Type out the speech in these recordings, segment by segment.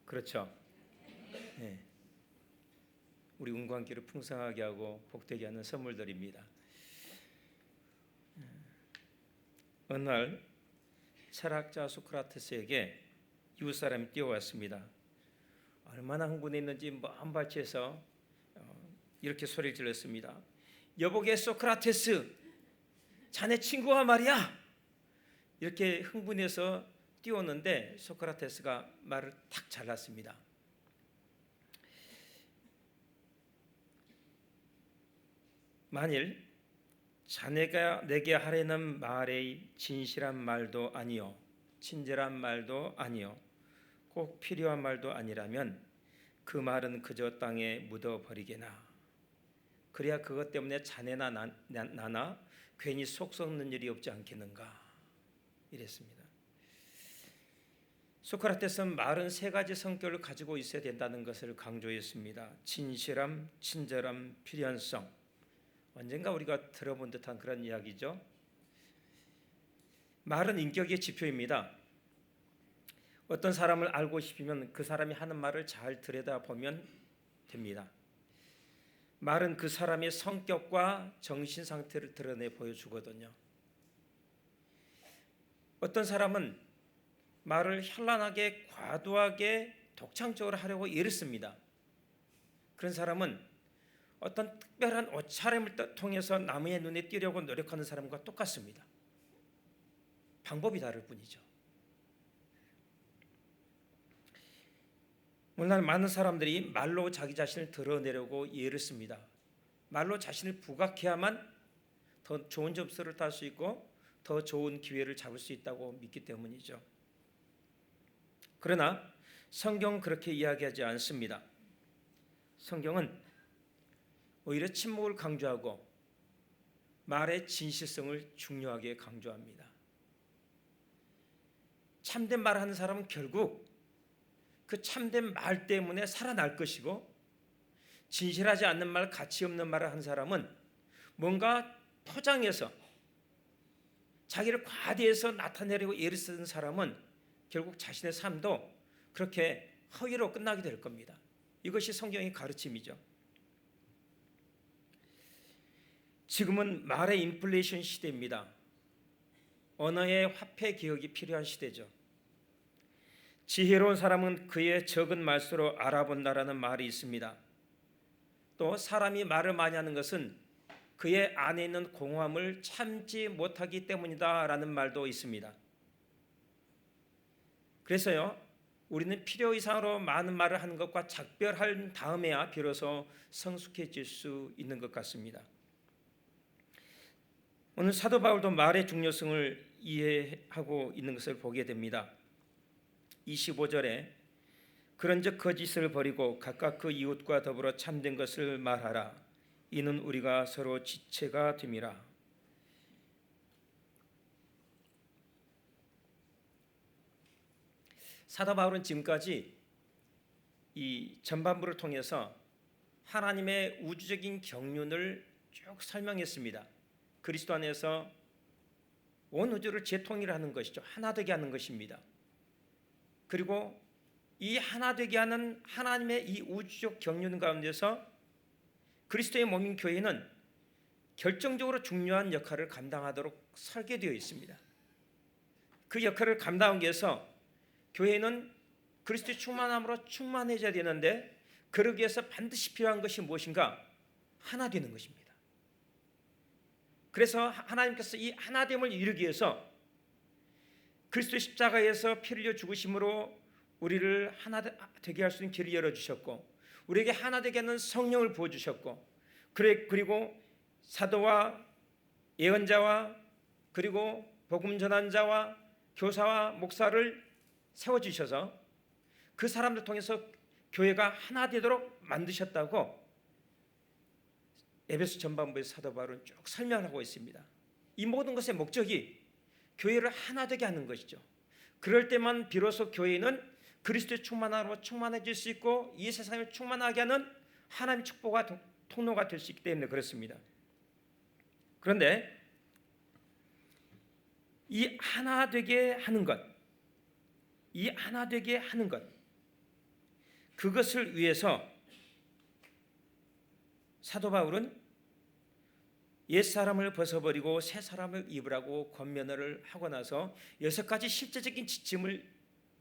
그렇죠. 네. 우리 운관기를 풍성하게 하고 복되게 하는 선물들입니다. 어느 날 철학자 소크라테스에게 이웃 사람이 뛰어왔습니다. 얼마나 흥분했는지 먼 발치에서 이렇게 소리를 질렀습니다. 여보게 소크라테스, 자네 친구가 말이야. 이렇게 흥분해서 뛰어오는데 소크라테스가 말을 탁 잘랐습니다. 만일 자네가 내게 하려는 말의 진실한 말도 아니요, 친절한 말도 아니요, 꼭 필요한 말도 아니라면 그 말은 그저 땅에 묻어버리게나. 그래야 그것 때문에 자네나 나나 괜히 속 썩는 일이 없지 않겠는가. 이랬습니다. 소크라테스는 말은 세 가지 성격을 가지고 있어야 된다는 것을 강조했습니다. 진실함, 친절함, 필연성. 언젠가 우리가 들어본 듯한 그런 이야기죠. 말은 인격의 지표입니다. 어떤 사람을 알고 싶으면 그 사람이 하는 말을 잘 들여다보면 됩니다. 말은 그 사람의 성격과 정신 상태를 드러내 보여주거든요. 어떤 사람은 말을 현란하게 과도하게 독창적으로 하려고 애를 씁니다. 그런 사람은 어떤 특별한 옷차림을 통해서 남의 눈에 띄려고 노력하는 사람과 똑같습니다. 방법이 다를 뿐이죠. 오늘날 많은 사람들이 말로 자기 자신을 드러내려고 애를 씁니다. 말로 자신을 부각해야만 더 좋은 점수를 딸 수 있고 더 좋은 기회를 잡을 수 있다고 믿기 때문이죠. 그러나 성경은 그렇게 이야기하지 않습니다. 성경은 오히려 침묵을 강조하고 말의 진실성을 중요하게 강조합니다. 참된 말을 하는 사람은 결국 그 참된 말 때문에 살아날 것이고, 진실하지 않는 말, 가치 없는 말을 하는 사람은 뭔가 포장해서 자기를 과대해서 나타내려고 애를 쓰는 사람은 결국 자신의 삶도 그렇게 허위로 끝나게 될 겁니다. 이것이 성경의 가르침이죠. 지금은 말의 인플레이션 시대입니다. 언어의 화폐 개혁이 필요한 시대죠. 지혜로운 사람은 그의 적은 말수로 알아본다라는 말이 있습니다. 또 사람이 말을 많이 하는 것은 그의 안에 있는 공허함을 참지 못하기 때문이다라는 말도 있습니다. 그래서요, 우리는 필요 이상으로 많은 말을 하는 것과 작별한 다음에야 비로소 성숙해질 수 있는 것 같습니다. 오늘 사도 바울도 말의 중요성을 이해하고 있는 것을 보게 됩니다. 25절에 그런즉 거짓을 버리고 각각 그 이웃과 더불어 참된 것을 말하라. 이는 우리가 서로 지체가 됨이라. 사도 바울은 지금까지 이 전반부를 통해서 하나님의 우주적인 경륜을 쭉 설명했습니다. 그리스도 안에서 온 우주를 재통일하는 것이죠. 하나 되게 하는 것입니다. 그리고 이 하나 되게 하는 하나님의 이 우주적 경륜 가운데서 그리스도의 몸인 교회는 결정적으로 중요한 역할을 감당하도록 설계되어 있습니다. 그 역할을 감당하기 위해서 교회는 그리스도의 충만함으로 충만해져야 되는데, 그러기 위해서 반드시 필요한 것이 무엇인가? 하나 되는 것입니다. 그래서 하나님께서 이 하나됨을 이루기 위해서 그리스도의 십자가에서 피를 흘려 죽으심으로 우리를 하나 되게 할 수 있는 길을 열어주셨고, 우리에게 하나 되게 하는 성령을 부어주셨고, 그리고 사도와 예언자와 그리고 복음 전환자와 교사와 목사를 세워주셔서 그 사람들 통해서 교회가 하나 되도록 만드셨다고 에베소 전반부의 사도 바울은 쭉 설명하고 있습니다. 이 모든 것의 목적이 교회를 하나 되게 하는 것이죠. 그럴 때만 비로소 교회는 그리스도의 충만함으로 충만해질 수 있고 이 세상을 충만하게 하는 하나님의 축복과 통로가 될 수 있기 때문에 그렇습니다. 그런데 이 하나 되게 하는 것, 이 하나 되게 하는 것, 그것을 위해서 사도 바울은 옛사람을 벗어버리고 새 사람을 입으라고 권면을 하고 나서 6가지 실제적인 지침을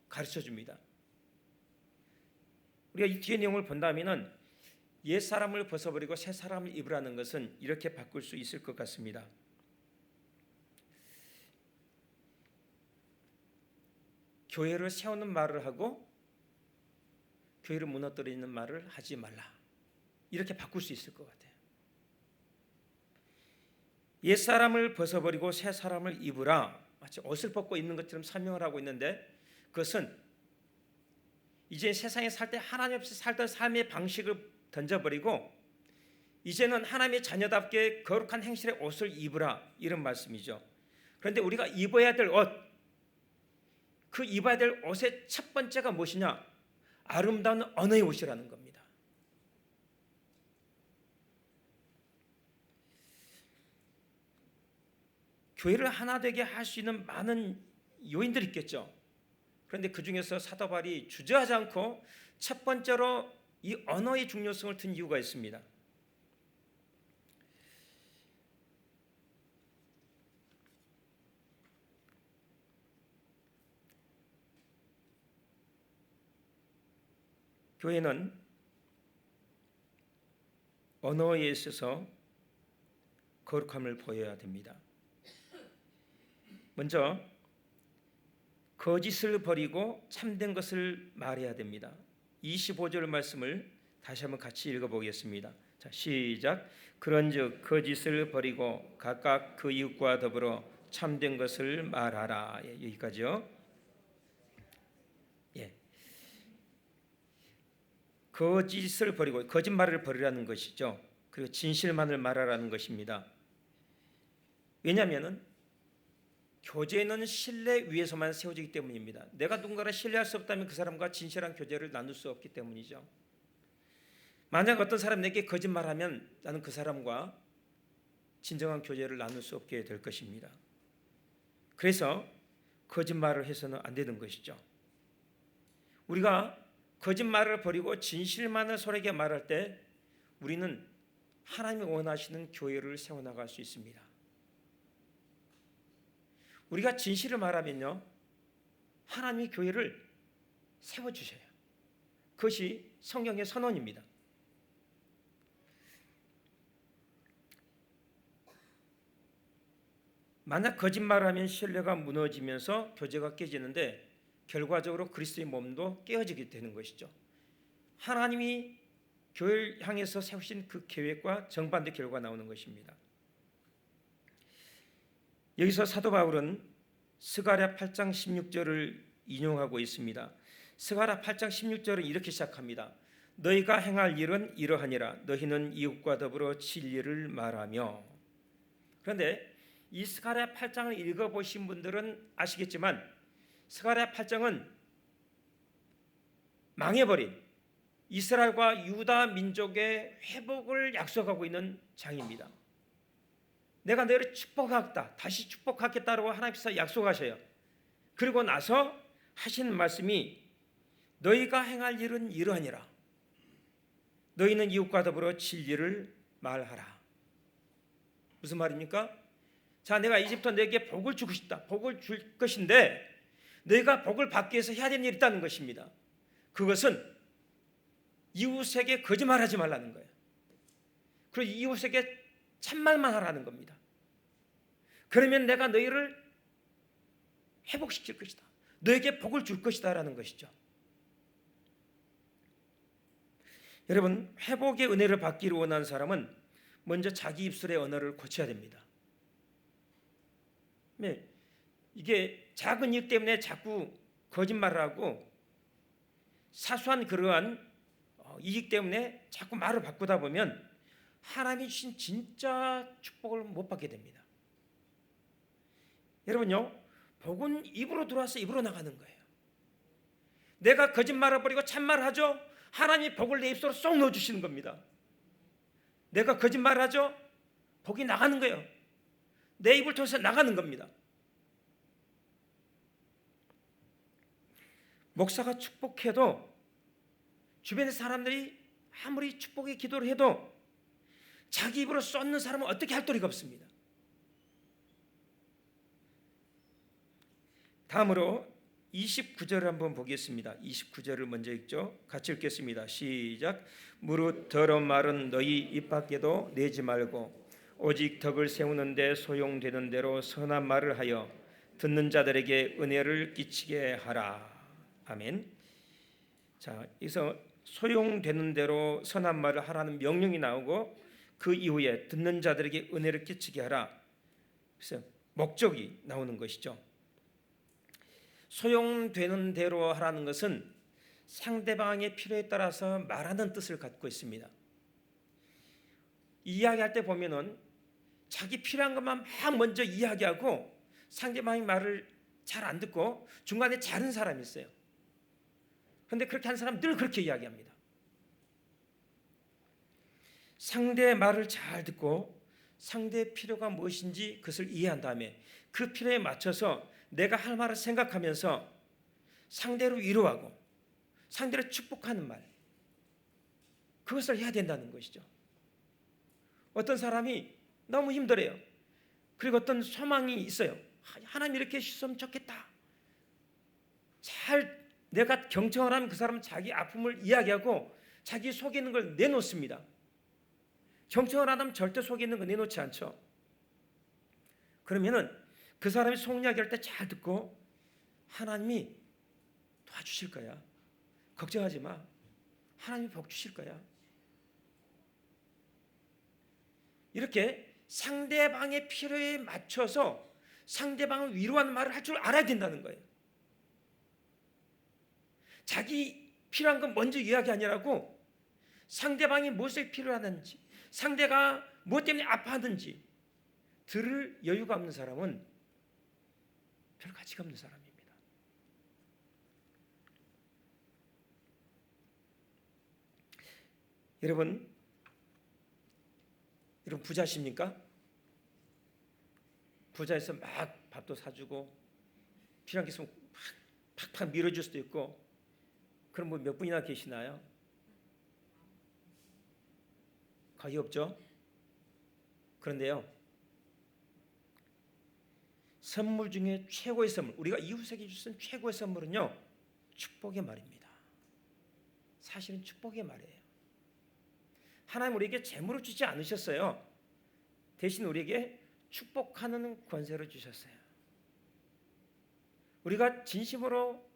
가르쳐 줍니다. 우리가 이 뒤의 내용을 본다면 옛사람을 벗어버리고 새 사람을 입으라는 것은 이렇게 바꿀 수 있을 것 같습니다. 교회를 세우는 말을 하고 교회를 무너뜨리는 말을 하지 말라, 이렇게 바꿀 수 있을 것 같아요. 옛사람을 벗어버리고 새 사람을 입으라, 마치 옷을 벗고 입는 것처럼 설명을 하고 있는데, 그것은 이제 세상에 살 때 하나님 없이 살던 삶의 방식을 던져버리고 이제는 하나님의 자녀답게 거룩한 행실의 옷을 입으라, 이런 말씀이죠. 그런데 우리가 입어야 될 옷, 그 입어야 될 옷의 첫 번째가 무엇이냐? 아름다운 언어의 옷이라는 겁니다. 교회를 하나 되게 할 수 있는 많은 요인들이 있겠죠. 그런데 그 중에서 사도 바울이 주저하지 않고 첫 번째로 이 언어의 중요성을 든 이유가 있습니다. 교회는 언어에 있어서 거룩함을 보여야 됩니다. 먼저 거짓을 버리고 참된 것을 말해야 됩니다. 25절 말씀을 다시 한번 같이 읽어보겠습니다. 자, 시작. 그런즉 거짓을 버리고 각각 그 이웃과 더불어 참된 것을 말하라. 예, 여기까지요. 예. 거짓을 버리고, 거짓말을 버리라는 것이죠. 그리고 진실만을 말하라는 것입니다. 왜냐하면은 교제는 신뢰 위에서만 세워지기 때문입니다. 내가 누군가를 신뢰할 수 없다면 그 사람과 진실한 교제를 나눌 수 없기 때문이죠. 만약 어떤 사람이 내게 거짓말하면 나는 그 사람과 진정한 교제를 나눌 수 없게 될 것입니다. 그래서 거짓말을 해서는 안 되는 것이죠. 우리가 거짓말을 버리고 진실만을 서로에게 말할 때 우리는 하나님이 원하시는 교회를 세워나갈 수 있습니다. 우리가 진실을 말하면요, 하나님이 교회를 세워주셔요. 그것이 성경의 선언입니다. 만약 거짓말을 하면 신뢰가 무너지면서 교제가 깨지는데 결과적으로 그리스도의 몸도 깨어지게 되는 것이죠. 하나님이 교회를 향해서 세우신 그 계획과 정반대 결과가 나오는 것입니다. 여기서 사도 바울은 스가랴 8장 16절을 인용하고 있습니다. 스가랴 8장 16절은 이렇게 시작합니다. 너희가 행할 일은 이러하니라. 너희는 이웃과 더불어 진리를 말하며. 그런데 이 스가랴 8장을 읽어보신 분들은 아시겠지만 스가랴 8장은 망해버린 이스라엘과 유다 민족의 회복을 약속하고 있는 장입니다. 내가 너희를 축복하겠다, 다시 축복하겠다라고 하나님께서 약속하셔요. 그리고 나서 하시는 말씀이 너희가 행할 일은 이러하니라. 너희는 이웃과 더불어 진리를 말하라. 무슨 말입니까? 자, 내가 이제부터 너에게 복을 주고 싶다. 복을 줄 것인데 너희가 복을 받기 위해서 해야 되는 일이 있다는 것입니다. 그것은 이웃에게 거짓말하지 말라는 거예요. 그리고 이웃에게 참말만 하라는 겁니다. 그러면 내가 너희를 회복시킬 것이다. 너에게 복을 줄 것이다 라는 것이죠. 여러분, 회복의 은혜를 받기를 원하는 사람은 먼저 자기 입술의 언어를 고쳐야 됩니다. 네, 이게 작은 일 때문에 자꾸 거짓말을 하고 사소한 그러한 이익 때문에 자꾸 말을 바꾸다 보면 하나님이 주신 진짜 축복을 못 받게 됩니다. 여러분요, 복은 입으로 들어와서 입으로 나가는 거예요. 내가 거짓말을 버리고 참말을 하죠. 하나님이 복을 내 입속으로 쏙 넣어주시는 겁니다. 내가 거짓말을 하죠. 복이 나가는 거예요. 내 입을 통해서 나가는 겁니다. 목사가 축복해도 주변의 사람들이 아무리 축복의 기도를 해도 자기 입으로 쏟는 사람은 어떻게 할 도리가 없습니다. 다음으로 29절을 한번 보겠습니다. 29절을 먼저 읽죠. 같이 읽겠습니다. 시작. 무릇 더러운 말은 너희 입 밖에도 내지 말고 오직 덕을 세우는 데 소용되는 대로 선한 말을 하여 듣는 자들에게 은혜를 끼치게 하라. 아멘. 자, 여기서 소용되는 대로 선한 말을 하라는 명령이 나오고 그 이후에 듣는 자들에게 은혜를 끼치게 하라. 그래서 목적이 나오는 것이죠. 소용되는 대로 하라는 것은 상대방의 필요에 따라서 말하는 뜻을 갖고 있습니다. 이야기할 때 보면은 자기 필요한 것만 막 먼저 이야기하고 상대방의 말을 잘 안 듣고 중간에 자른 사람이 있어요. 그런데 그렇게 하는 사람은 늘 그렇게 이야기합니다. 상대의 말을 잘 듣고 상대의 필요가 무엇인지 그것을 이해한 다음에 그 필요에 맞춰서 내가 할 말을 생각하면서 상대를 위로하고 상대를 축복하는 말, 그것을 해야 된다는 것이죠. 어떤 사람이 너무 힘들어요. 그리고 어떤 소망이 있어요. 하나님 이렇게 해주셨으면 좋겠다. 잘 내가 경청을 하면 그 사람은 자기 아픔을 이야기하고 자기 속에 있는 걸 내놓습니다. 경청을 안 하면 절대 속에 있는 거 내놓지 않죠. 그러면은 그 사람이 속 이야기할 때 잘 듣고 하나님이 도와주실 거야. 걱정하지 마. 하나님이 복 주실 거야. 이렇게 상대방의 필요에 맞춰서 상대방을 위로하는 말을 할 줄 알아야 된다는 거예요. 자기 필요한 건 먼저 이야기하느라고 상대방이 무엇을 필요하는지, 상대가 무엇 때문에 아파하는지 들을 여유가 없는 사람은 별 가치가 없는 사람입니다. 여러분 부자십니까? 부자에서 막 밥도 사주고 필요한 게 있으면 팍팍 밀어줄 수도 있고, 그런 분 몇 분이나 계시나요? 거의 없죠. 그런데요, 선물 중에 최고의 선물, 우리가 이웃에게 주신 최고의 선물은요, 축복의 말입니다. 사실은 축복의 말이에요. 하나님 우리에게 재물을 주지 않으셨어요. 대신 우리에게 축복하는 권세를 주셨어요. 우리가 진심으로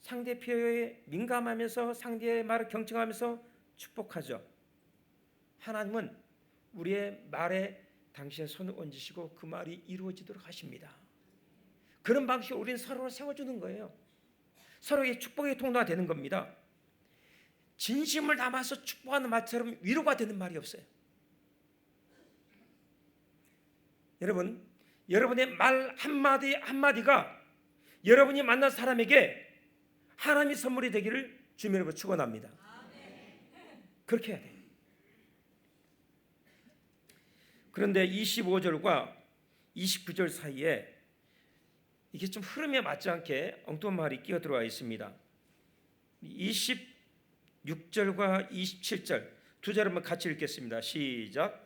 상대 필요에 민감하면서 상대의 말을 경청하면서 축복하죠. 하나님은 우리의 말에 당신의 손을 얹으시고 그 말이 이루어지도록 하십니다. 그런 방식으로 우리는 서로를 세워주는 거예요. 서로의 축복의 통로가 되는 겁니다. 진심을 담아서 축복하는 말처럼 위로가 되는 말이 없어요. 여러분, 여러분의 말 한마디 한마디가 여러분이 만난 사람에게 하나님의 선물이 되기를 주님으로 축원합니다. 그렇게 해야 돼요. 그런데 25절과 29절 사이에 이게 좀 흐름에 맞지 않게 엉뚱한 말이 끼어 들어와 있습니다. 26절과 27절 두 절 한번 같이 읽겠습니다. 시작.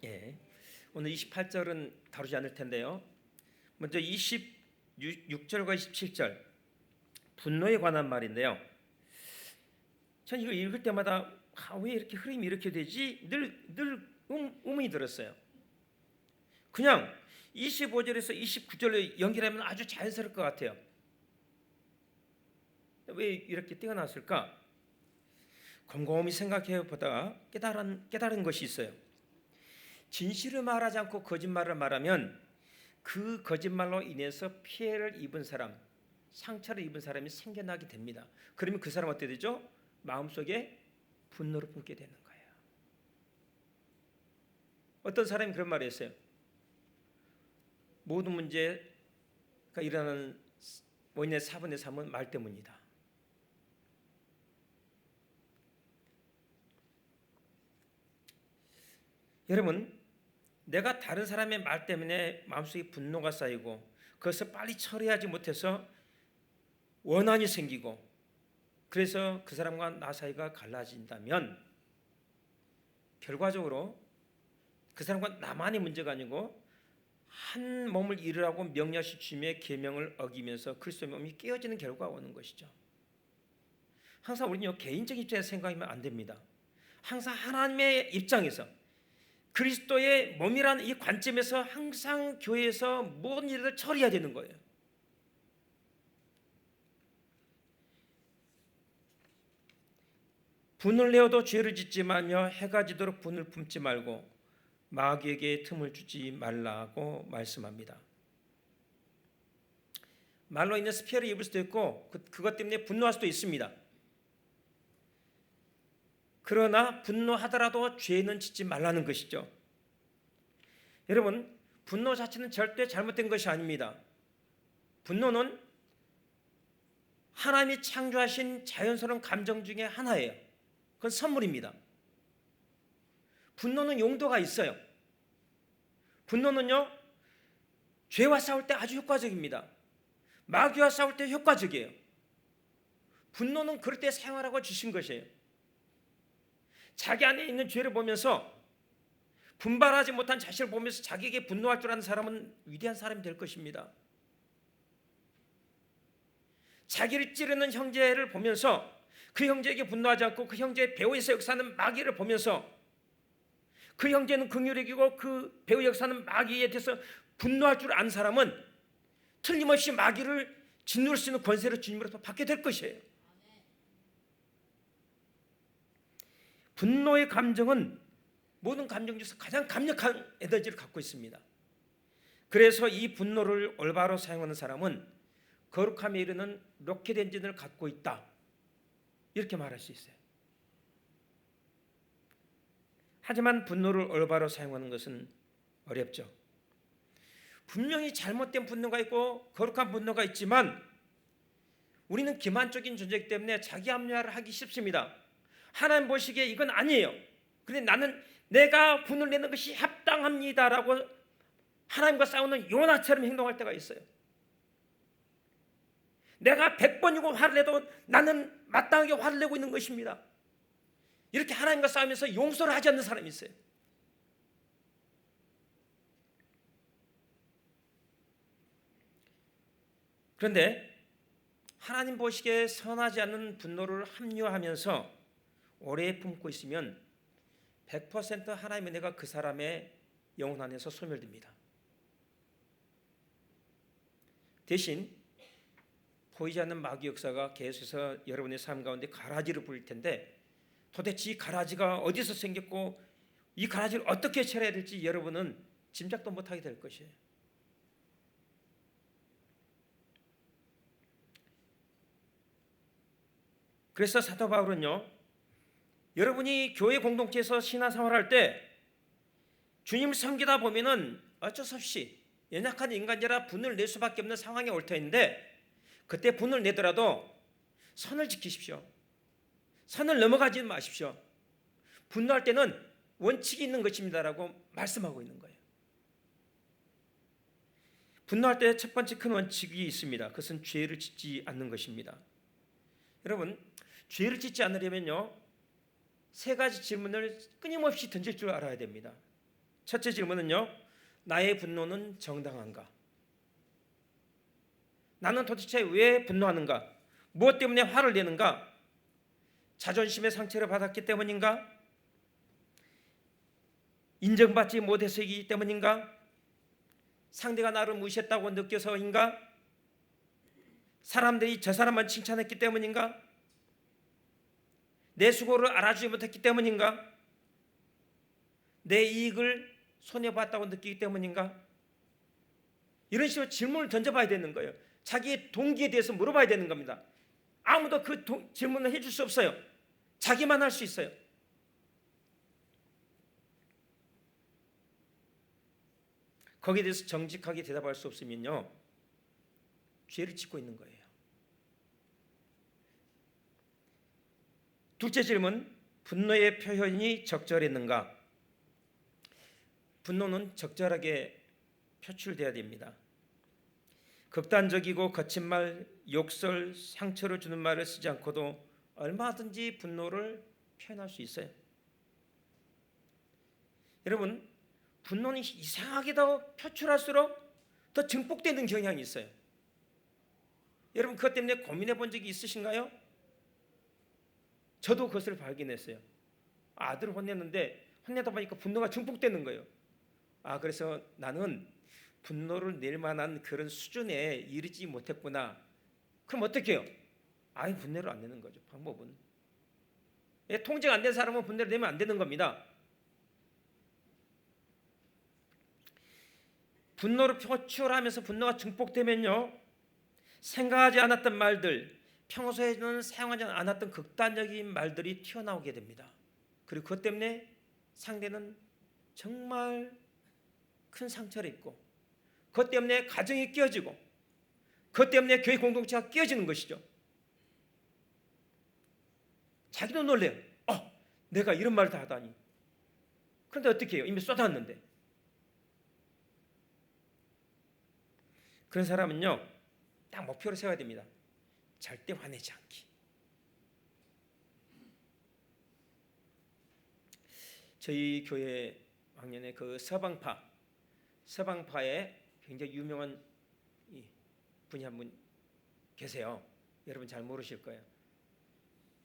예, 오늘 28절은 다루지 않을 텐데요. 먼저 26절과 27절 분노에 관한 말인데요. 전 이거 읽을 때마다 왜 이렇게 흐름이 이렇게 되지? 늘 의문이 들었어요. 그냥 25절에서 29절로 연결하면 아주 자연스러울 것 같아요. 왜 이렇게 뛰어났을까? 곰곰이 생각해 보다가 깨달은 것이 있어요. 진실을 말하지 않고 거짓말을 말하면 그 거짓말로 인해서 피해를 입은 사람, 상처를 입은 사람이 생겨나게 됩니다. 그러면 그 사람 어떻게 되죠? 마음속에 분노를 품게 되는 거예요. 어떤 사람이 그런 말을 했어요. 모든 문제가 일어나는 원인의 4분의 3은 말 때문이다. 여러분, 내가 다른 사람의 말 때문에 마음속에 분노가 쌓이고 그것을 빨리 처리하지 못해서 원한이 생기고 그래서 그 사람과 나 사이가 갈라진다면 결과적으로 그 사람과 나만의 문제가 아니고 한 몸을 이루라고 명령하신 주님의 계명을 어기면서 그리스도의 몸이 깨어지는 결과가 오는 것이죠. 항상 우리는 개인적 입장에서 생각하면 안 됩니다. 항상 하나님의 입장에서 그리스도의 몸이라는 이 관점에서 항상 교회에서 모든 일을 처리해야 되는 거예요. 분을 내어도 죄를 짓지 말며 해가 지도록 분을 품지 말고 마귀에게 틈을 주지 말라고 말씀합니다. 말로 인해 피해를 입을 수도 있고 그것 때문에 분노할 수도 있습니다. 그러나 분노하더라도 죄는 짓지 말라는 것이죠. 여러분, 분노 자체는 절대 잘못된 것이 아닙니다. 분노는 하나님이 창조하신 자연스러운 감정 중에 하나예요. 그건 선물입니다. 분노는 용도가 있어요. 분노는요, 죄와 싸울 때 아주 효과적입니다. 마귀와 싸울 때 효과적이에요. 분노는 그럴 때 사용하라고 주신 것이에요. 자기 안에 있는 죄를 보면서 분발하지 못한 자신을 보면서 자기에게 분노할 줄 아는 사람은 위대한 사람이 될 것입니다. 자기를 찌르는 형제를 보면서 그 형제에게 분노하지 않고 그 형제의 배후에서 역사하는 마귀를 보면서 그 형제는 긍휼이고 그 배후 역사하는 마귀에 대해서 분노할 줄 아는 사람은 틀림없이 마귀를 짓누를 수 있는 권세를 주님으로부터 받게 될 것이에요. 분노의 감정은 모든 감정 중에서 가장 강력한 에너지를 갖고 있습니다. 그래서 이 분노를 올바로 사용하는 사람은 거룩함에 이르는 로켓 엔진을 갖고 있다, 이렇게 말할 수 있어요. 하지만 분노를 올바로 사용하는 것은 어렵죠. 분명히 잘못된 분노가 있고 거룩한 분노가 있지만 우리는 기만적인 존재이기 때문에 자기 합리화를 하기 쉽습니다. 하나님 보시기에 이건 아니에요. 그런데 나는 내가 분을 내는 것이 합당합니다라고 하나님과 싸우는 요나처럼 행동할 때가 있어요. 내가 100번이고 화를 내도 나는 마땅하게 화를 내고 있는 것입니다. 이렇게 하나님과 싸우면서 용서를 하지 않는 사람이 있어요. 그런데 하나님 보시기에 선하지 않는 분노를 합리화하면서 오래 품고 있으면 100% 하나님의 은혜가 그 사람의 영혼 안에서 소멸됩니다. 대신 보이지 않는 마귀 역사가 계속해서 여러분의 삶 가운데 가라지를 부릴 텐데 도대체 이 가라지가 어디서 생겼고 이 가라지를 어떻게 처리해야 될지 여러분은 짐작도 못하게 될 것이에요. 그래서 사도 바울은요, 여러분이 교회 공동체에서 신앙생활할 때 주님을 섬기다 보면은 어쩔 수 없이 연약한 인간이라 분을 낼 수밖에 없는 상황에 올 터인데 그때 분을 내더라도 선을 지키십시오. 선을 넘어가지 마십시오. 분노할 때는 원칙이 있는 것입니다라고 말씀하고 있는 거예요. 분노할 때 첫 번째 큰 원칙이 있습니다. 그것은 죄를 짓지 않는 것입니다. 여러분, 죄를 짓지 않으려면요, 세 가지 질문을 끊임없이 던질 줄 알아야 됩니다. 첫째 질문은요, 나의 분노는 정당한가? 나는 도대체 왜 분노하는가? 무엇 때문에 화를 내는가? 자존심의 상처를 받았기 때문인가? 인정받지 못해서이기 때문인가? 상대가 나를 무시했다고 느껴서인가? 사람들이 저 사람만 칭찬했기 때문인가? 내 수고를 알아주지 못했기 때문인가? 내 이익을 손해봤다고 느끼기 때문인가? 이런 식으로 질문을 던져봐야 되는 거예요. 자기의 동기에 대해서 물어봐야 되는 겁니다. 아무도 그 질문을 해줄 수 없어요. 자기만 할 수 있어요. 거기에 대해서 정직하게 대답할 수 없으면요, 죄를 짓고 있는 거예요. 둘째 질문, 분노의 표현이 적절했는가? 분노는 적절하게 표출돼야 됩니다. 극단적이고 거친 말, 욕설, 상처를 주는 말을 쓰지 않고도 얼마든지 분노를 표현할 수 있어요. 여러분, 분노는 이상하게 더 표출할수록 더 증폭되는 경향이 있어요. 여러분, 그것 때문에 고민해 본 적이 있으신가요? 저도 그것을 발견했어요. 아들을 혼냈는데 혼내다 보니까 분노가 증폭되는 거예요. 그래서 나는 분노를 낼 만한 그런 수준에 이르지 못했구나. 그럼 어떻게 해요? 아예 분노를 안 내는 거죠. 방법은. 통제가 안 된 사람은 분노를 내면 안 되는 겁니다. 분노를 표출하면서 분노가 증폭되면요, 생각하지 않았던 말들, 평소에는 사용하지 않았던 극단적인 말들이 튀어나오게 됩니다. 그리고 그것 때문에 상대는 정말 큰 상처를 입고, 그것 때문에 가정이 깨어지고, 그것 때문에 교회 공동체가 깨어지는 것이죠. 자기도 놀래요. 내가 이런 말을 다 하다니. 그런데 어떻게 해요? 이미 쏟았는데. 그런 사람은요, 딱 목표를 세워야 됩니다. 절대 화내지 않기. 저희 교회 학년에 그 서방파에 굉장히 유명한 분이 한 분 계세요. 여러분 잘 모르실 거예요.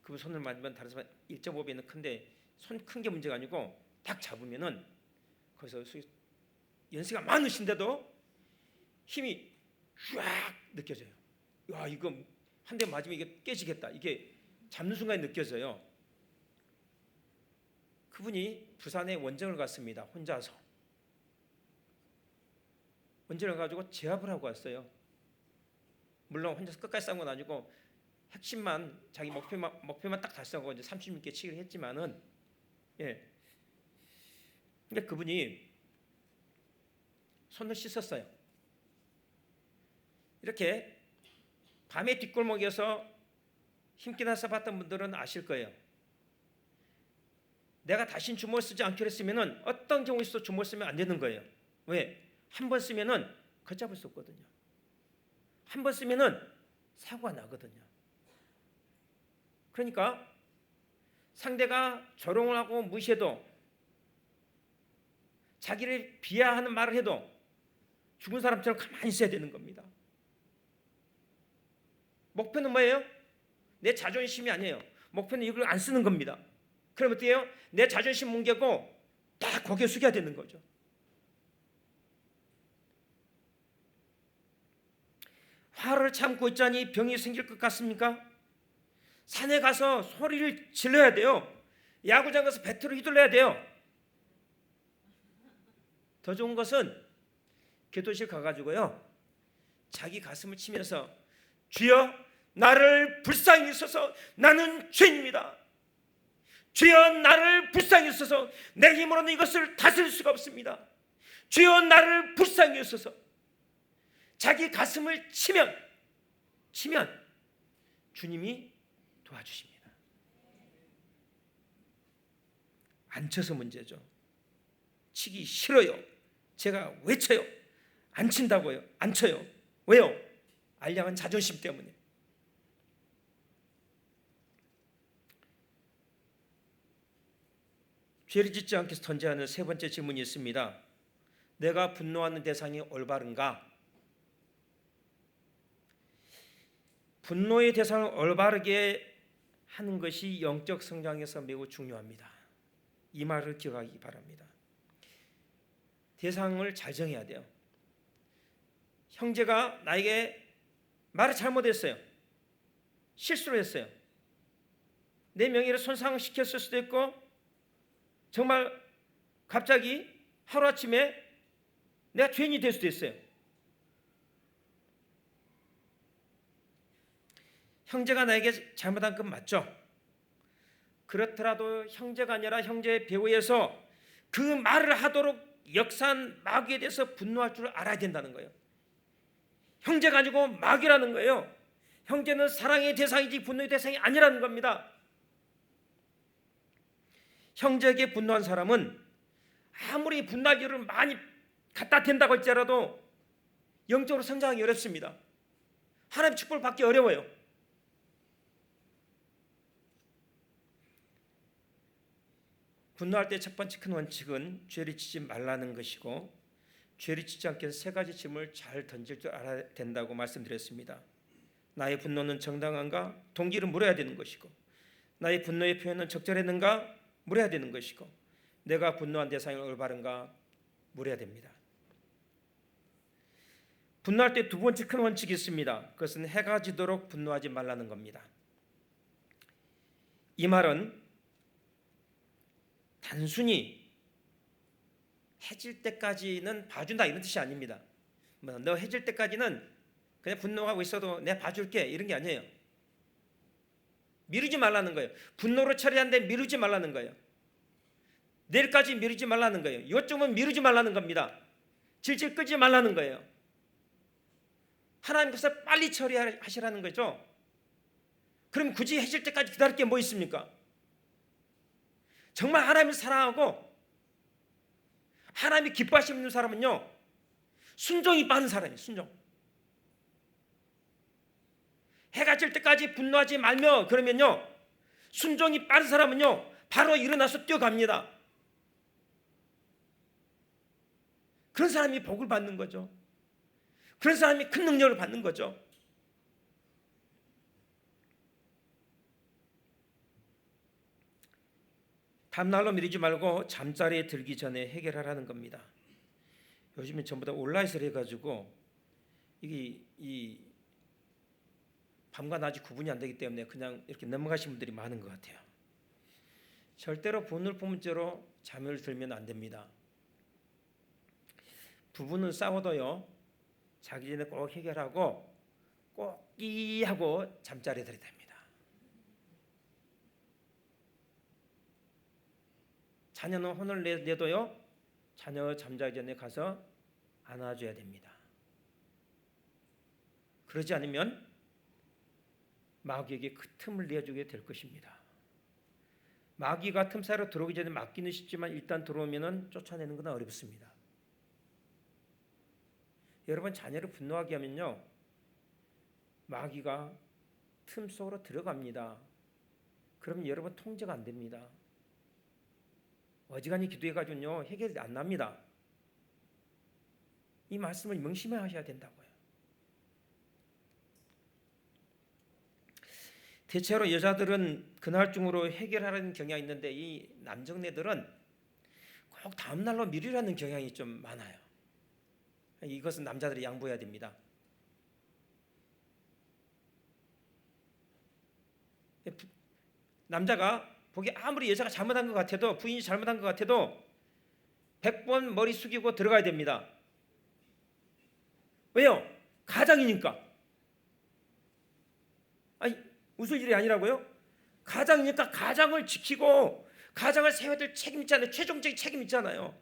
그분 손을 만지면 다른 사람 1.5배는 큰데, 손 큰 게 문제가 아니고 딱 잡으면은 거기서 연세가 많으신데도 힘이 쫙 느껴져요. 야, 이거 한 대 맞으면 이게 깨지겠다. 이게 잡는 순간에 느껴져요. 그분이 부산에 원정을 갔습니다. 혼자서. 원정을 가지고 제압을 하고 왔어요. 물론 혼자서 끝까지 싸운 건 아니고 핵심만, 자기 목표만 딱 달성하고 이제 36개 치기를 했지만은, 근데 그분이 손을 씻었어요. 이렇게 밤의 뒷골목에서 힘기나 써봤던 분들은 아실 거예요. 내가 다신 주먹을 쓰지 않기로 했으면 어떤 경우에 있어도 주먹을 쓰면 안 되는 거예요. 왜? 한 번 쓰면은 걷잡을 수 없거든요. 한 번 쓰면은 사고가 나거든요. 그러니까 상대가 조롱을 하고 무시해도, 자기를 비하하는 말을 해도 죽은 사람처럼 가만히 있어야 되는 겁니다. 목표는 뭐예요? 내 자존심이 아니에요. 목표는 이걸 안 쓰는 겁니다. 그럼 어떻게 해요? 내 자존심 뭉개고 딱 고개 숙여야 되는 거죠. 화를 참고 있자니 병이 생길 것 같습니까? 산에 가서 소리를 질러야 돼요. 야구장 가서 배트로 휘둘러야 돼요. 더 좋은 것은 교도실 가가지고요, 자기 가슴을 치면서 주여 나를 불쌍히 여기소서, 나는 죄인입니다. 주여 나를 불쌍히 여기소서, 내 힘으로는 이것을 다스릴 수가 없습니다. 주여 나를 불쌍히 여기소서. 자기 가슴을 치면 주님이 도와주십니다. 안 쳐서 문제죠. 치기 싫어요. 제가 왜 쳐요? 안 친다고요. 안 쳐요. 왜요? 알량한 자존심 때문에. 죄를 짓지 않게 해서 던져야 하는 세 번째 질문이 있습니다. 내가 분노하는 대상이 올바른가? 분노의 대상을 올바르게 하는 것이 영적 성장에서 매우 중요합니다. 이 말을 기억하기 바랍니다. 대상을 잘 정해야 돼요. 형제가 나에게 말을 잘못했어요. 실수를 했어요. 내 명예를 손상시켰을 수도 있고, 정말 갑자기 하루아침에 내가 죄인이 될 수도 있어요. 형제가 나에게 잘못한 건 맞죠. 그렇더라도 형제가 아니라 형제의 배후에서 그 말을 하도록 역사한 마귀에 대해서 분노할 줄 알아야 된다는 거예요. 형제가 아니고 마귀라는 거예요. 형제는 사랑의 대상이지 분노의 대상이 아니라는 겁니다. 형제에게 분노한 사람은 아무리 분날기를 많이 갖다 댄다고 할지라도 영적으로 성장하기 어렵습니다. 하나님의 축복을 받기 어려워요. 분노할 때 첫 번째 큰 원칙은 죄를 짓지 말라는 것이고, 죄를 짓지 않기 위해서 세 가지 짐을 잘 던질 줄 알아야 된다고 말씀드렸습니다. 나의 분노는 정당한가? 동기를 물어야 되는 것이고, 나의 분노의 표현은 적절했는가? 물어야 되는 것이고, 내가 분노한 대상이 올바른가? 물어야 됩니다. 분노할 때 두 번째 큰 원칙이 있습니다. 그것은 해가 지도록 분노하지 말라는 겁니다. 이 말은 단순히 해질 때까지는 봐준다 이런 뜻이 아닙니다. 너 해질 때까지는 그냥 분노하고 있어도 내가 봐줄게 이런 게 아니에요. 미루지 말라는 거예요. 분노로 처리하는데 미루지 말라는 거예요. 내일까지 미루지 말라는 거예요. 요점은 미루지 말라는 겁니다. 질질 끄지 말라는 거예요. 하나님께서 빨리 처리하시라는 거죠. 그럼 굳이 해질 때까지 기다릴 게 뭐 있습니까? 정말 하나님을 사랑하고 하나님이 기뻐하시는 사람은요, 순종이 빠른 사람이에요. 순종. 해가 질 때까지 분노하지 말며 그러면요, 순종이 빠른 사람은요 바로 일어나서 뛰어갑니다. 그런 사람이 복을 받는 거죠. 그런 사람이 큰 능력을 받는 거죠. 다음날로 미루지 말고 잠자리에 들기 전에 해결하라는 겁니다. 요즘에 전부 다 온라인을 해가지고 이 밤과 낮이 구분이 안 되기 때문에 그냥 이렇게 넘어가신 분들이 많은 것 같아요. 절대로 분을 품죄로 잠을 들면 안 됩니다. 부부는 싸워도요, 자기 전에 꼭 해결하고 꼭 하고 잠자리에 들어야 됩니다. 자녀는 혼을 내도요, 자녀 잠자기 전에 가서 안아줘야 됩니다. 그러지 않으면 마귀에게 그 틈을 내주게 될 것입니다. 마귀가 틈 사이로 들어오기 전에 막기는 쉽지만 일단 들어오면 쫓아내는 건 어렵습니다. 여러분, 자녀를 분노하게 하면요, 마귀가 틈 속으로 들어갑니다. 그러면 여러분 통제가 안 됩니다. 어지간히 기도해가지고요 해결이 안 납니다. 이 말씀을 명심하셔야 된다고요. 대체로 여자들은 그날 중으로 해결하려는 경향이 있는데, 이 남정네들은 꼭 다음날로 미루려는 경향이 좀 많아요. 이것은 남자들이 양보해야 됩니다. 남자가 보기 아무리 여자가 잘못한 것 같아도, 부인이 잘못한 것 같아도 100번 머리 숙이고 들어가야 됩니다. 왜요? 가장이니까. 아니, 웃을 일이 아니라고요? 가장이니까 가장을 지키고 가장을 세워야 될 책임 있잖아요. 최종적인 책임 있잖아요.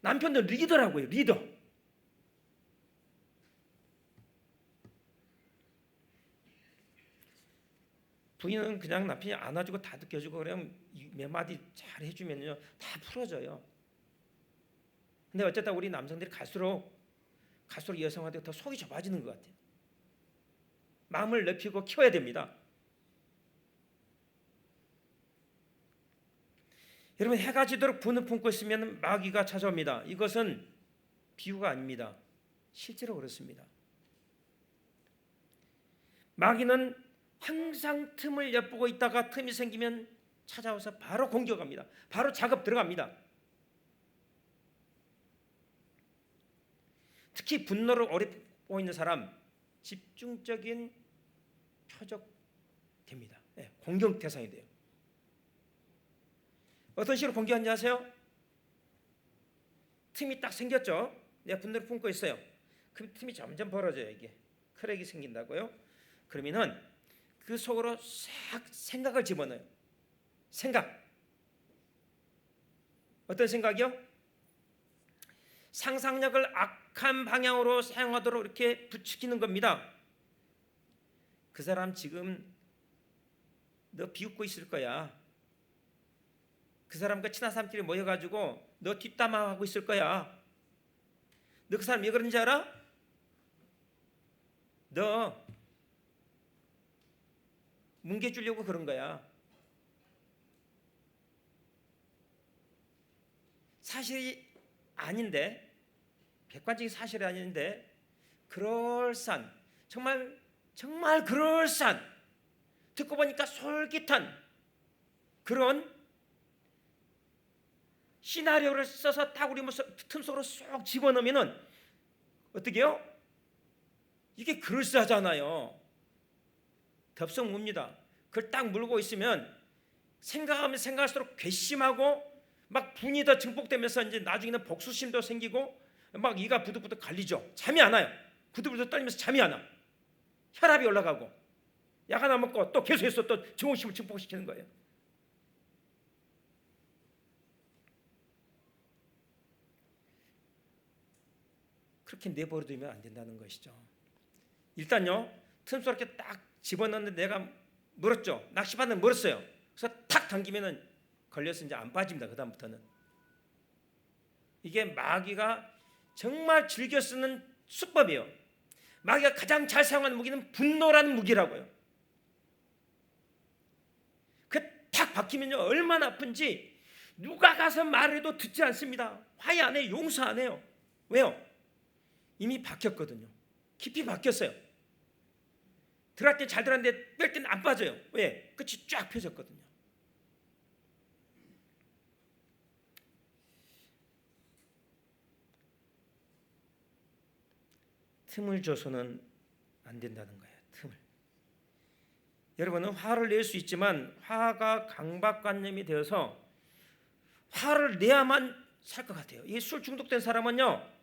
남편도 리더라고요. 리더. 부인은 그냥 남편이 안아주고 다독여주고 그냥 몇 마디 잘 해주면요 다 풀어져요. 근데 어쨌든 우리 남성들이 갈수록 여성한테 더 속이 좁아지는 것 같아요. 마음을 넓히고 키워야 됩니다. 여러분, 해가 지도록 분을 품고 있으면 마귀가 찾아옵니다. 이것은 비유가 아닙니다. 실제로 그렇습니다. 마귀는 항상 틈을 엿보고 있다가 틈이 생기면 찾아와서 바로 공격합니다. 바로 작업 들어갑니다. 특히 분노를 오래 보고 있는 사람, 집중적인 표적됩니다. 네, 공격 대상이 돼요. 어떤 식으로 공격하는지 아세요? 틈이 딱 생겼죠. 내가 분노를 품고 있어요. 그럼 틈이 점점 벌어져요. 이게 크랙이 생긴다고요. 그러면은 그 속으로 싹 생각을 집어넣어요. 생각. 어떤 생각이요? 상상력을 악한 방향으로 사용하도록 이렇게 부추기는 겁니다. 그 사람 지금 너 비웃고 있을 거야. 그 사람과 친한 사람끼리 모여가지고 너 뒷담화하고 있을 거야. 너 그 사람 왜 그런지 알아? 너 뭉개주려고 그런 거야. 사실이 아닌데, 객관적인 사실이 아닌데 그럴싸한, 정말 그럴싸한, 듣고 보니까 솔깃한 그런 시나리오를 써서 딱 우리 틈 속으로 쏙 집어넣으면은 어떻게 해요? 이게 그럴싸하잖아요. 덥석 묵니다. 그걸 딱 물고 있으면 생각하면 생각할수록 괘씸하고 막 분이 더 증폭되면서 이제 나중에는 복수심도 생기고 막 이가 부득부득 갈리죠. 잠이 안 와요. 부들부들 떨리면서 잠이 안 와. 혈압이 올라가고 약 하나 먹고 또 계속해서 또 증오심을 증폭시키는 거예요. 그렇게 내버려두면 안 된다는 것이죠. 일단요, 틈속에 이렇게 딱 집어넣는데 내가 물었죠. 낚시바늘 물었어요. 그래서 탁 당기면은 걸려서 이제 안 빠집니다. 그 다음부터는. 이게 마귀가 정말 즐겨 쓰는 수법이에요. 마귀가 가장 잘 사용하는 무기는 분노라는 무기라고요. 그 탁 박히면요, 얼마나 아픈지 누가 가서 말해도 듣지 않습니다. 화해 안 해요. 용서 안 해요. 왜요? 이미 박혔거든요. 깊이 박혔어요. 들어갈 때 잘 들어갔는데 뺄 때는 안 빠져요. 왜? 끝이 쫙 펴졌거든요. 틈을 줘서는 안 된다는 거예요. 틈을. 여러분은 화를 낼 수 있지만 화가 강박관념이 되어서 화를 내야만 살 것 같아요. 이 술 중독된 사람은요,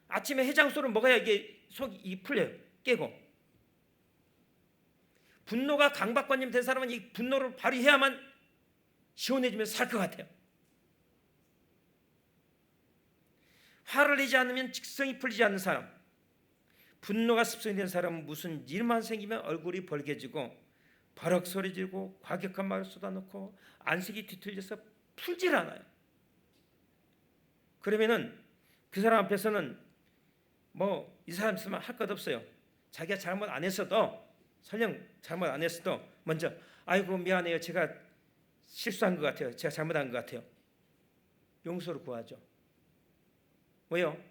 아침에 해장술을 먹어야 이게 속이 풀려요. 깨고. 분노가 강박관념 된 사람은 이 분노를 발휘해야만 시원해지면서 살 것 같아요. 화를 내지 않으면 직성이 풀리지 않는 사람, 분노가 습성이 된 사람은 무슨 일만 생기면 얼굴이 벌개지고 버럭 소리 지르고 과격한 말을 쏟아놓고 안색이 뒤틀려서 풀질 않아요. 그러면은 그 사람 앞에서는 뭐 이 사람 있으면 할 것 없어요. 자기가 잘못 안 했어도, 설령 잘못 안 했어도 먼저 아이고 미안해요. 제가 실수한 것 같아요. 제가 잘못한 것 같아요. 용서를 구하죠. 왜요?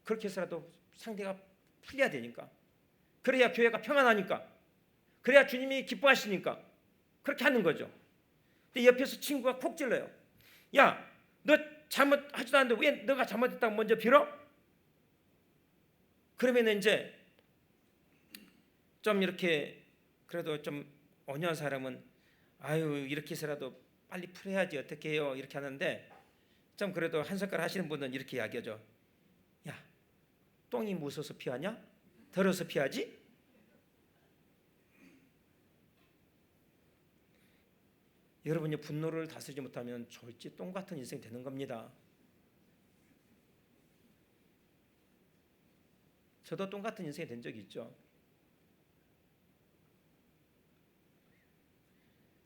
그렇게 해서라도 상대가 풀려야 되니까. 그래야 교회가 평안하니까. 그래야 주님이 기뻐하시니까. 그렇게 하는 거죠. 근데 옆에서 친구가 콕 찔러요. 야, 너 잘못하지도 않는데 왜 너가 잘못했다고 먼저 빌어? 그러면 이제 좀 이렇게 그래도 좀 온유한 사람은 아유 이렇게 해서라도 빨리 풀어야지 어떻게 해요 이렇게 하는데, 좀 그래도 한석갈 하시는 분은 이렇게 이야기하죠. 야, 똥이 무서워서 피하냐? 더러워서 피하지? 여러분이 분노를 다스리지 못하면 졸지 똥 같은 인생이 되는 겁니다. 저도 똥 같은 인생이 된 적이 있죠.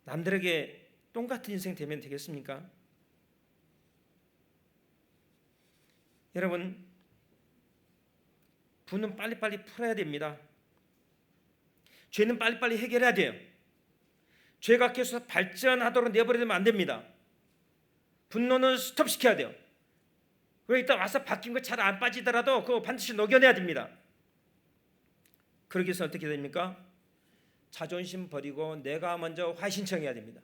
남들에게 똥 같은 인생 되면 되겠습니까? 여러분, 분은 빨리빨리 풀어야 됩니다. 죄는 빨리빨리 해결해야 돼요. 죄가 계속 발전하도록 내버려두면 안 됩니다. 분노는 스톱시켜야 돼요. 그리고 이따 와서 바뀐 거 잘 안 빠지더라도 그거 반드시 녹여내야 됩니다. 그러기 위해서 어떻게 됩니까? 자존심 버리고 내가 먼저 화해 신청해야 됩니다.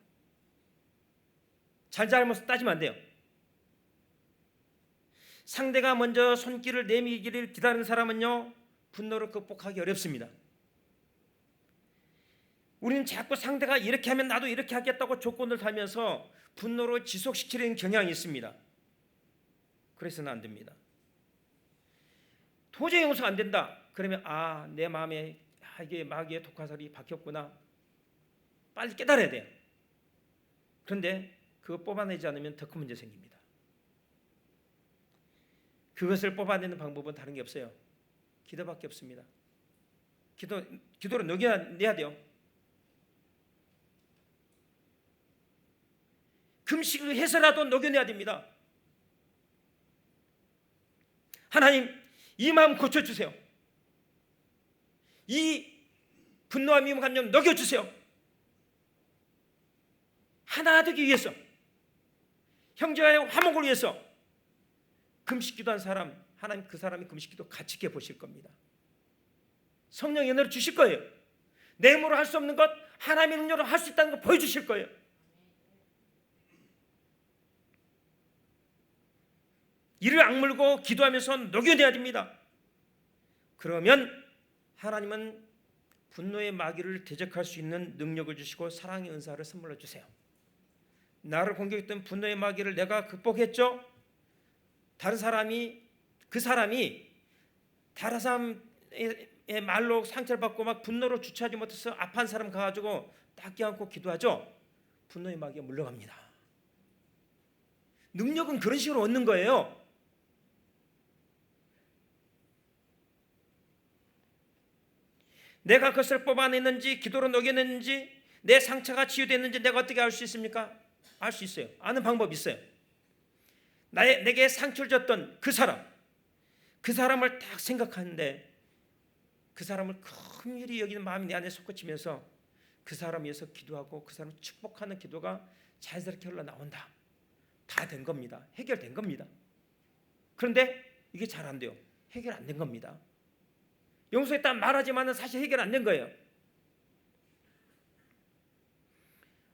잘잘못 따지면 안 돼요. 상대가 먼저 손길을 내밀기를 기다리는 사람은요, 분노를 극복하기 어렵습니다. 우리는 자꾸 상대가 이렇게 하면 나도 이렇게 하겠다고 조건을 달면서 분노를 지속시키려는 경향이 있습니다. 그래서는 안 됩니다. 도저히 용서가 안 된다. 그러면 내 마음에 이게 마귀의 독화살이 박혔구나. 빨리 깨달아야 돼요. 그런데 그거 뽑아내지 않으면 더 큰 문제 생깁니다. 그것을 뽑아내는 방법은 다른 게 없어요. 기도밖에 없습니다. 기도로 녹여내야 돼요. 금식을 해서라도 녹여내야 됩니다. 하나님, 이 마음 고쳐주세요. 이 분노와 미움 감정 녹여주세요. 하나 되기 위해서, 형제와의 화목을 위해서 금식기도한 사람, 하나님 그 사람이 금식기도 같이 있게 보실 겁니다. 성령의 은혜를 주실 거예요. 내 힘으로 할 수 없는 것 하나님의 능력으로 할 수 있다는 걸 보여주실 거예요. 이를 악물고 기도하면서 녹여내야 됩니다. 그러면 하나님은 분노의 마귀를 대적할 수 있는 능력을 주시고 사랑의 은사를 선물로 주세요. 나를 공격했던 분노의 마귀를 내가 극복했죠. 다른 사람이, 그 사람이 다른 사람의 말로 상처를 받고 막 분노로 주체하지 못해서 아파한 사람 가가지고 딱 껴안고 기도하죠. 분노의 마귀가 물러갑니다. 능력은 그런 식으로 얻는 거예요. 내가 그것을 뽑아냈는지, 기도로 녹여냈는지, 내 상처가 치유됐는지 내가 어떻게 알 수 있습니까? 알 수 있어요. 아는 방법이 있어요. 내게 상처를 줬던 그 사람을 딱 생각하는데 그 사람을 긍휼히 여기는 마음이 내 안에 솟구치면서 그 사람 위해서 기도하고 그 사람을 축복하는 기도가 자연스럽게 흘러나온다. 다 된 겁니다. 해결된 겁니다. 그런데 이게 잘 안 돼요. 해결 안 된 겁니다. 용서했다 말하지만 사실 해결 안 된 거예요.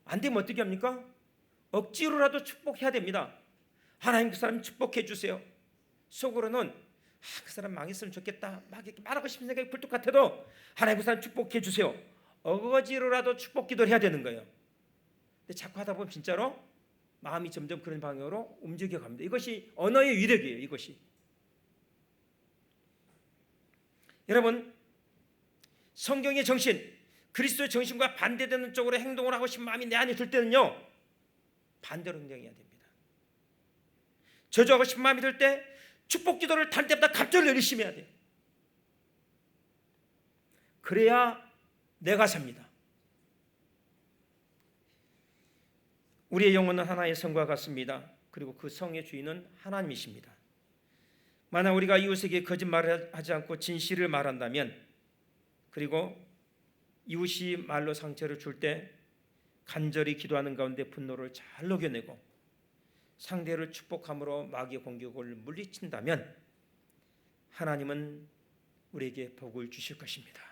안 되면 어떻게 합니까? 억지로라도 축복해야 됩니다. 하나님 그 사람 축복해 주세요. 속으로는 그 사람 망했으면 좋겠다 막 이렇게 말하고 싶은 생각이 불뚝 같아도 하나님 그 사람 축복해 주세요. 어거지로라도 축복 기도를 해야 되는 거예요. 근데 자꾸 하다 보면 진짜로 마음이 점점 그런 방향으로 움직여 갑니다. 이것이 언어의 위력이에요. 이것이. 여러분, 성경의 정신, 그리스도의 정신과 반대되는 쪽으로 행동을 하고 싶은 마음이 내 안에 들 때는요, 반대로 행동해야 됩니다. 저주하고 싶은 마음이 들 때 축복 기도를 할 때보다 갑절을 열심히 해야 돼요. 그래야 내가 삽니다. 우리의 영혼은 하나의 성과 같습니다. 그리고 그 성의 주인은 하나님이십니다. 만약 우리가 이웃에게 거짓말을 하지 않고 진실을 말한다면, 그리고 이웃이 말로 상처를 줄 때 간절히 기도하는 가운데 분노를 잘 녹여내고 상대를 축복함으로 마귀의 공격을 물리친다면 하나님은 우리에게 복을 주실 것입니다.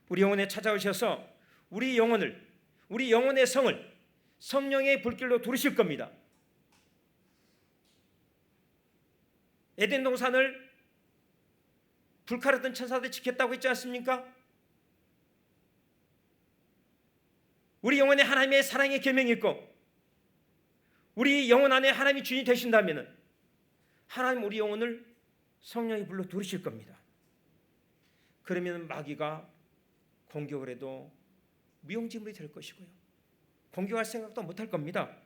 우리 영혼에 찾아오셔서 우리 영혼의 성을 성령의 불길로 두르실 겁니다. 에덴 동산을 불칼했던 천사들이 지켰다고 했지 않습니까? 우리 영혼에 하나님의 사랑의 계명이 있고 우리 영혼 안에 하나님이 주인이 되신다면 하나님 우리 영혼을 성령의 불로 두르실 겁니다. 그러면 마귀가 공격을 해도 무용지물이 될 것이고요, 공격할 생각도 못할 겁니다.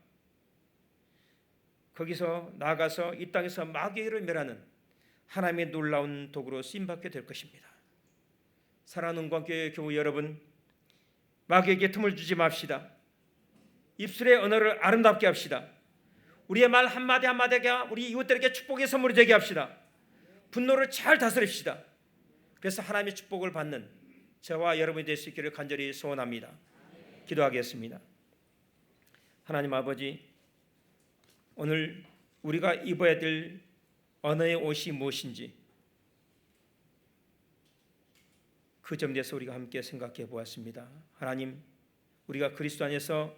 거기서 나아가서 이 땅에서 마귀를 멸하는 하나님의 놀라운 도구로 쓰임받게 될 것입니다. 사랑하는 은광교회 교우 여러분, 마귀에게 틈을 주지 맙시다. 입술의 언어를 아름답게 합시다. 우리의 말 한마디 한마디가 우리 이웃들에게 축복의 선물이 되게 합시다. 분노를 잘 다스립시다. 그래서 하나님의 축복을 받는 저와 여러분이 될 수 있기를 간절히 소원합니다. 기도하겠습니다. 하나님 아버지, 오늘 우리가 입어야 될 언어의 옷이 무엇인지 그 점에 대해서 우리가 함께 생각해 보았습니다. 하나님, 우리가 그리스도 안에서